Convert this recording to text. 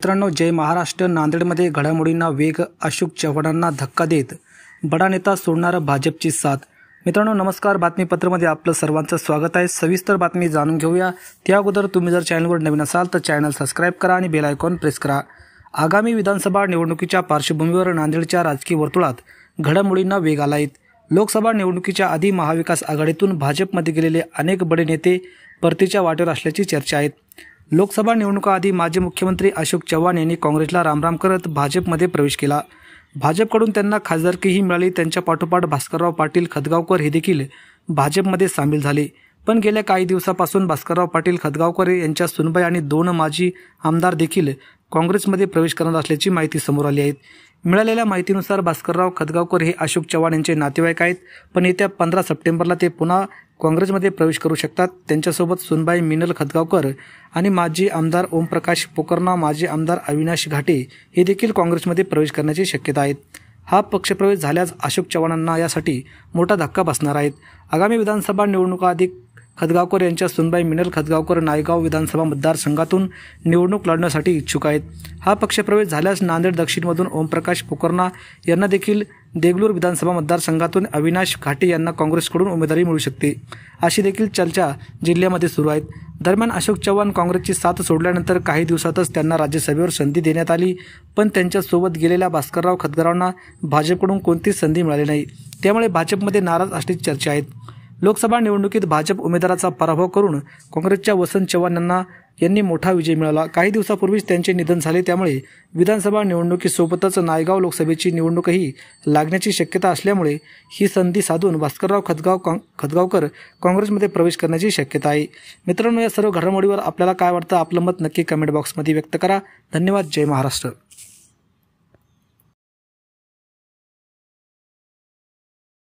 मित्रांनो, जय महाराष्ट्र. नांदेडमध्ये घडामोडींना वेग, अशोक चव्हाणांना धक्का देत बडा नेता सोडणार भाजपची साथ. मित्रांनो नमस्कार, बातमीपत्रामध्ये आपलं सर्वांचं स्वागत आहे. सविस्तर बातमी जाणून घेऊया. त्या अगोदर तुम्ही जर चॅनलवर नवीन असाल तर चॅनल सबस्क्राईब करा आणि बेल आयकॉन प्रेस करा. आगामी विधानसभा निवडणुकीच्या पार्श्वभूमीवर नांदेडच्या राजकीय वर्तुळात घडामोडींना वेग आला आहे. लोकसभा निवडणुकीच्या आधी महाविकास आघाडीतून भाजपमध्ये गेलेले अनेक बडे नेते परतीच्या वाटेवर असल्याची चर्चा आहे. लोकसभा निवडणुकाआधी माजी मुख्यमंत्री अशोक चव्हाण यांनी काँग्रेसला रामराम करत भाजपमध्ये प्रवेश केला. भाजपकडून त्यांना खासदारकीही मिळाली. त्यांच्या पाठोपाठ भास्करराव पाटील खदगावकर हे देखील भाजपमध्ये सामील झाले. पण गेल्या काही दिवसापासून भास्करराव पाटील खदगावकर यांच्या सुनबाई आणि 2 माजी आमदार देखील काँग्रेसमध्ये प्रवेश करणार असल्याची माहिती समोर आली आहे. मिळालेल्या माहितीनुसार भास्करराव खदगावकर हे अशोक चव्हाण यांचे नातेवाईक आहेत, पण येत्या 15 सप्टेंबरला ते पुन्हा काँग्रेसमध्ये प्रवेश करू शकतात. त्यांच्यासोबत सुनबाई मिनल खदगावकर आणि माजी आमदार ओमप्रकाश पोकर्णा, माजी आमदार अविनाश घाटे हे देखील काँग्रेसमध्ये प्रवेश करण्याची शक्यता आहे. हा पक्षप्रवेश झाल्यास अशोक चव्हाणांना यासाठी मोठा धक्का बसणार आहे. आगामी विधानसभा निवडणुकाआधी खदगावकर यांच्या सुनबाई मिनल खदगावकर नायगाव विधानसभा मतदारसंघातून निवडणूक लढण्यासाठी इच्छुक आहेत. हा पक्षप्रवेश झाल्यास नांदेड दक्षिणमधून ओमप्रकाश पोकर्णा यांना देखील देगलूर विधानसभा मतदारसंघातून अविनाश घाटे यांना काँग्रेसकडून उमेदवारी मिळू शकते, अशी देखील चर्चा जिल्ह्यामध्ये सुरू आहेत. दरम्यान अशोक चव्हाण काँग्रेसची साथ सोडल्यानंतर काही दिवसातच त्यांना राज्यसभेवर संधी देण्यात आली, पण त्यांच्यासोबत गेलेल्या भास्करराव खदगावरांना भाजपकडून कोणतीच संधी मिळाली नाही. त्यामुळे भाजपमध्ये नाराज असल्याची चर्चा आहे. लोकसभा निवडणुकीत भाजप उमेदवाराचा पराभव करून काँग्रेसच्या वसंत चव्हाण यांनी मोठा विजय मिळवला. काही दिवसापूर्वीच त्यांचे निधन झाले. त्यामुळे विधानसभा निवडणुकीसोबतच नायगाव लोकसभेची निवडणूकही लागण्याची शक्यता असल्यामुळे ही संधी साधून भास्करराव खदगावकर काँग्रेसमध्ये प्रवेश करण्याची शक्यता आहे. मित्रांनो, या सर्व घडामोडीवर आपल्याला काय वाटतं? आपलं मत नक्की कमेंट बॉक्समध्ये व्यक्त करा. धन्यवाद. जय महाराष्ट्र.